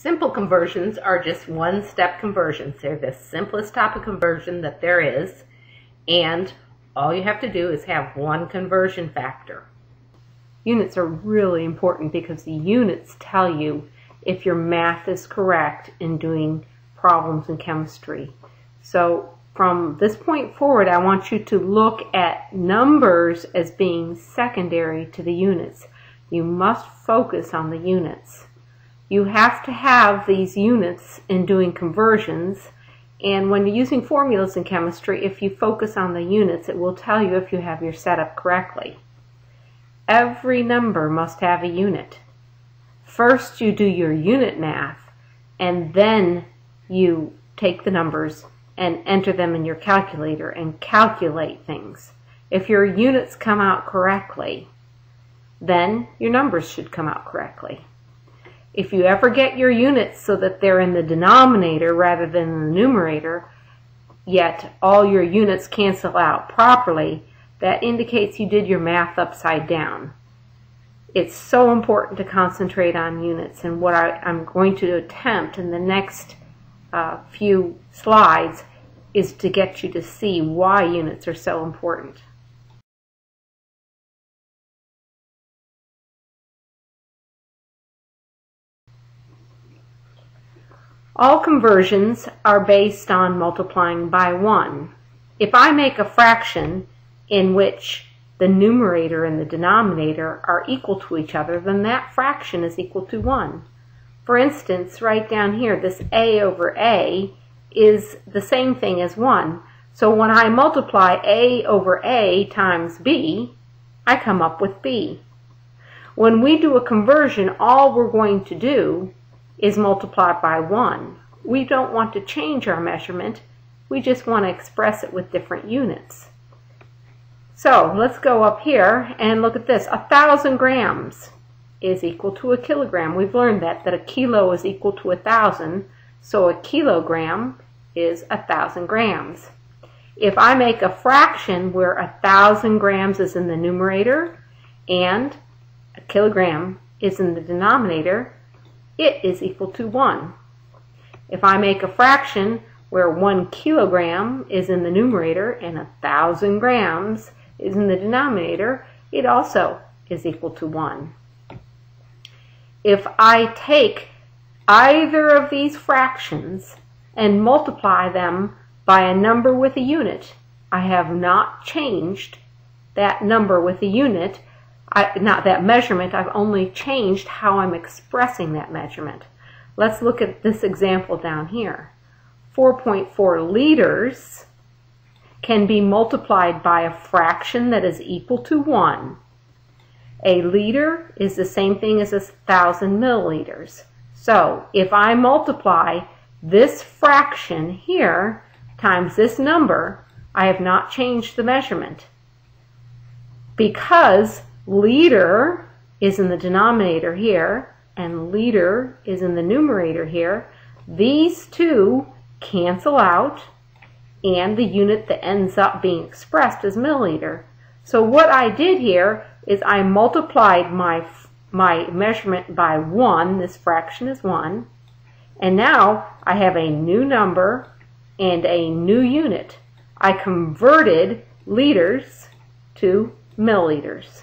Simple conversions are just one-step conversions. They're the simplest type of conversion that there is, and all you have to do is have one conversion factor. Units are really important because the units tell you if your math is correct in doing problems in chemistry. So from this point forward, I want you to look at numbers as being secondary to the units. You must focus on the units. You have to have these units in doing conversions, and when you're using formulas in chemistry, if you focus on the units, it will tell you if you have your setup correctly. Every number must have a unit. First you do your unit math, and then you take the numbers and enter them in your calculator and calculate things. If your units come out correctly, then your numbers should come out correctly. If you ever get your units so that they're in the denominator rather than in the numerator, yet all your units cancel out properly, that indicates you did your math upside down. It's so important to concentrate on units, and what I'm going to attempt in the next few slides is to get you to see why units are so important. All conversions are based on multiplying by 1. If I make a fraction in which the numerator and the denominator are equal to each other, then that fraction is equal to 1. For instance, right down here, this a over a is the same thing as 1. So when I multiply a over a times b, I come up with b. When we do a conversion, all we're going to do is multiply by 1. We don't want to change our measurement. We just want to express it with different units. So let's go up here and look at this. 1,000 grams is equal to a kilogram. We've learned that a kilo is equal to 1,000, so a kilogram is 1,000 grams. If I make a fraction where 1,000 grams is in the numerator and a kilogram is in the denominator, it is equal to 1. If I make a fraction where 1 kilogram is in the numerator and 1,000 grams is in the denominator, it also is equal to 1. If I take either of these fractions and multiply them by a number with a unit, I have not changed that number with a unit, not that measurement, I've only changed how I'm expressing that measurement. Let's look at this example down here. 4.4 liters can be multiplied by a fraction that is equal to 1. A liter is the same thing as 1,000 milliliters. So if I multiply this fraction here times this number, I have not changed the measurement. Because liter is in the denominator here and liter is in the numerator here, these two cancel out and the unit that ends up being expressed is milliliter. So what I did here is I multiplied my measurement by 1, this fraction is 1, and now I have a new number and a new unit. I converted liters to milliliters.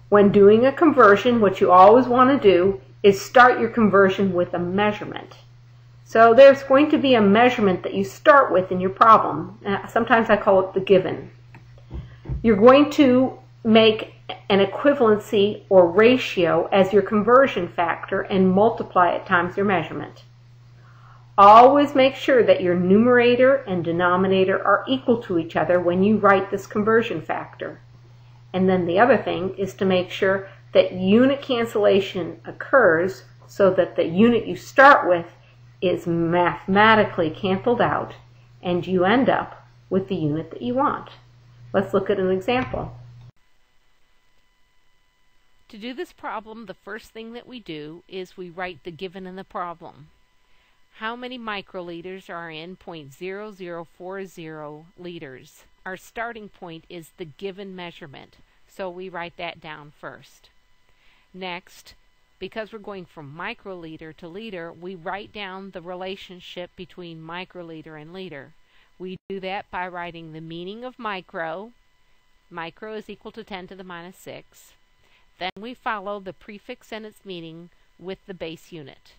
When doing a conversion, what you always want to do is start your conversion with a measurement. So there's going to be a measurement that you start with in your problem. Sometimes I call it the given. You're going to make an equivalency or ratio as your conversion factor and multiply it times your measurement. Always make sure that your numerator and denominator are equal to each other when you write this conversion factor. And then the other thing is to make sure that unit cancellation occurs so that the unit you start with is mathematically canceled out and you end up with the unit that you want. Let's look at an example. To do this problem, the first thing that we do is we write the given in the problem. How many microliters are in 0.0040 liters? Our starting point is the given measurement, so we write that down first. Next, because we're going from microliter to liter, we write down the relationship between microliter and liter. We do that by writing the meaning of micro. Micro is equal to 10 to the minus 6. Then we follow the prefix and its meaning with the base unit.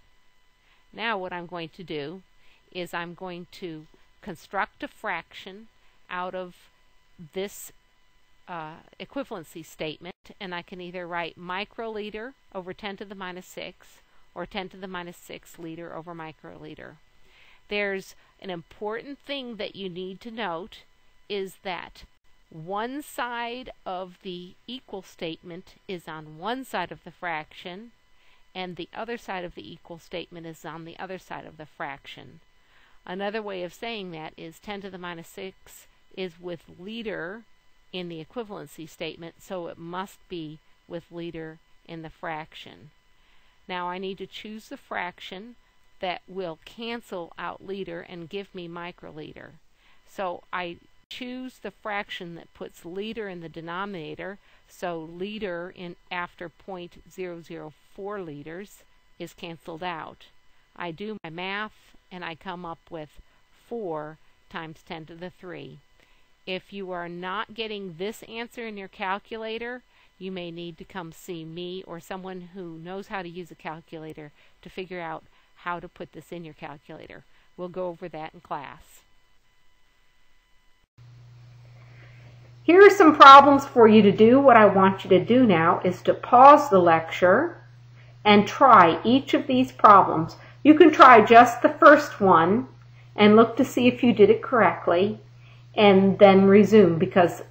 Now what I'm going to do is I'm going to construct a fraction out of this equivalency statement, and I can either write microliter over 10 to the minus 6 or 10 to the minus 6 liter over microliter. There's an important thing that you need to note is that one side of the equal statement is on one side of the fraction and the other side of the equal statement is on the other side of the fraction. Another way of saying that is 10 to the minus 6 is with liter in the equivalency statement, so it must be with liter in the fraction. Now I need to choose the fraction that will cancel out liter and give me microliter. So I choose the fraction that puts liter in the denominator, so liter in after 0.004 liters is canceled out. I do my math and I come up with 4 times 10 to the 3. If you are not getting this answer in your calculator, you may need to come see me or someone who knows how to use a calculator to figure out how to put this in your calculator. We'll go over that in class. Here are some problems for you to do. What I want you to do now is to pause the lecture and try each of these problems. You can try just the first one and look to see if you did it correctly, and then resume, because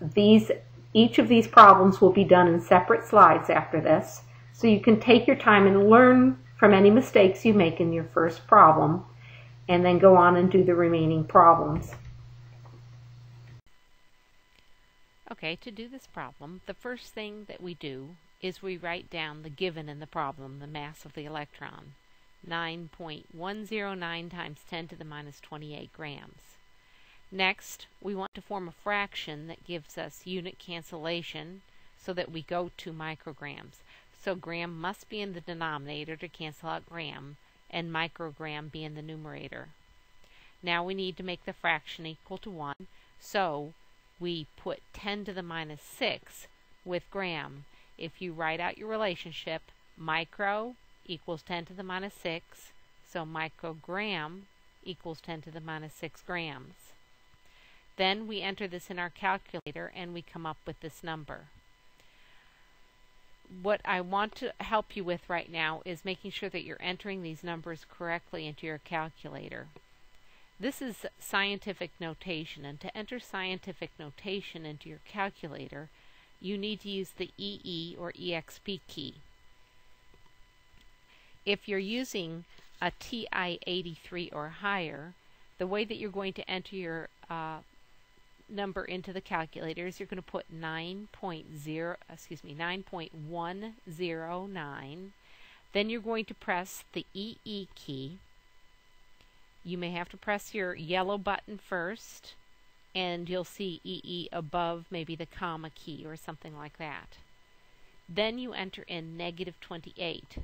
each of these problems will be done in separate slides after this. So you can take your time and learn from any mistakes you make in your first problem, and then go on and do the remaining problems. Okay, to do this problem, the first thing that we do is we write down the given in the problem, the mass of the electron, 9.109 times 10 to the minus 28 grams. Next, we want to form a fraction that gives us unit cancellation so that we go to micrograms. So gram must be in the denominator to cancel out gram, and microgram be in the numerator. Now we need to make the fraction equal to 1, so we put 10 to the minus 6 with gram. If you write out your relationship, micro equals 10 to the minus 6, so microgram equals 10 to the minus 6 grams. Then we enter this in our calculator and we come up with this number. What I want to help you with right now is making sure that you're entering these numbers correctly into your calculator. This is scientific notation, and to enter scientific notation into your calculator, you need to use the EE or EXP key. If you're using a TI-83 or higher, the way that you're going to enter your number into the calculator is you're going to put 9.109. Then you're going to press the EE key. You may have to press your yellow button first, and you'll see EE above maybe the comma key or something like that. Then you enter in -28.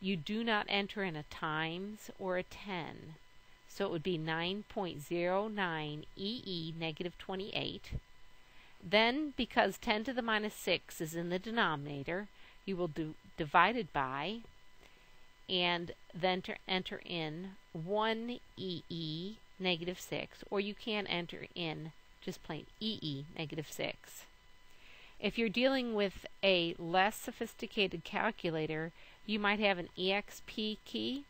You do not enter in a times or a 10. So it would be 9.09 EE -28. Then, because 10 to the minus 6 is in the denominator, you will do divided by, and then enter in 1 EE -6, or you can enter in just plain EE -6. If you're dealing with a less sophisticated calculator, you might have an EXP key,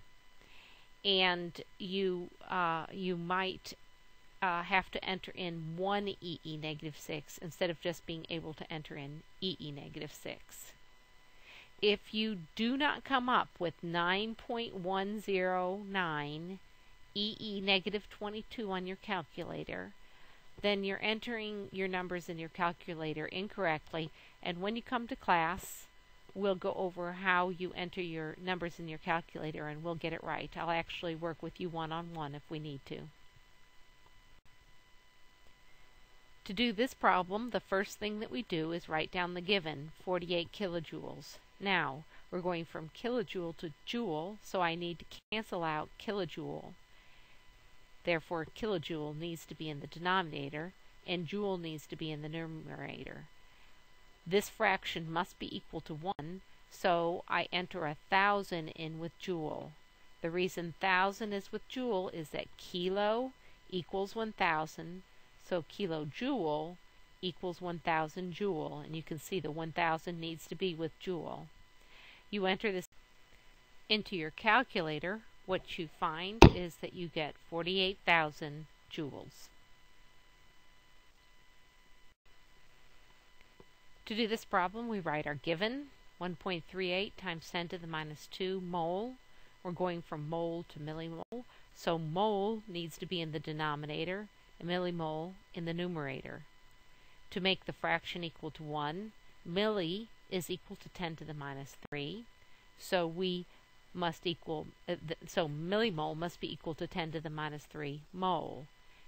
and you might have to enter in 1 EE -6 instead of just being able to enter in EE -6. If you do not come up with 9.109 EE -22 on your calculator, then you're entering your numbers in your calculator incorrectly, and when you come to class, we'll go over how you enter your numbers in your calculator and we'll get it right. I'll actually work with you one-on-one if we need to. To do this problem, the first thing that we do is write down the given, 48 kilojoules. Now, We're going from kilojoule to joule, so I need to cancel out kilojoule. Therefore, kilojoule needs to be in the denominator, and joule needs to be in the numerator. This fraction must be equal to 1, so I enter 1,000 in with joule. The reason 1,000 is with joule is that kilo equals 1,000, so kilojoule equals 1,000 joule, and you can see the 1,000 needs to be with joule. You enter this into your calculator. What you find is that you get 48,000 joules. To do this problem, we write our given, 1.38 times 10 to the minus 2 mole. We're going from mole to millimole, so mole needs to be in the denominator and millimole in the numerator. To make the fraction equal to 1, milli is equal to 10 to the minus 3, so we must equal, so millimole must be equal to 10 to the minus 3 mole.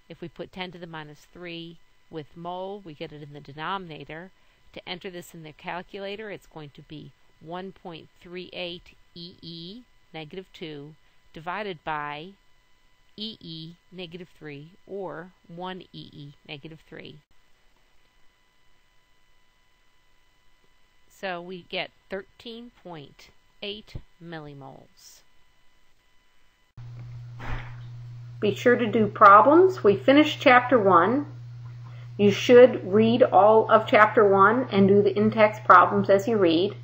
If we put 10 to the minus 3 with mole, we get it in the denominator. To enter this in the calculator, it's going to be 1.38 EE negative 2 divided by EE negative 3, or 1 EE negative 3. So we get 13.8 millimoles. Be sure to do problems. We finished Chapter 1. You should read all of Chapter 1 and do the in-text problems as you read.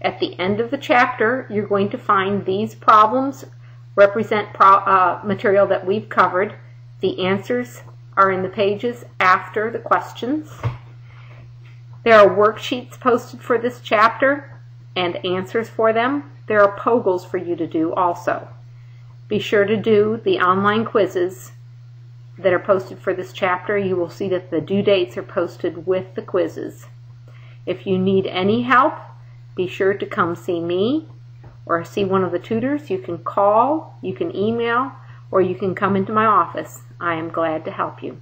At the end of the chapter, you're going to find these problems represent material that we've covered. The answers are in the pages after the questions. There are worksheets posted for this chapter and answers for them. There are Pogles for you to do also. Be sure to do the online quizzes that are posted for this chapter. You will see that the due dates are posted with the quizzes. If you need any help, be sure to come see me or see one of the tutors. You can call, you can email, or you can come into my office. I am glad to help you.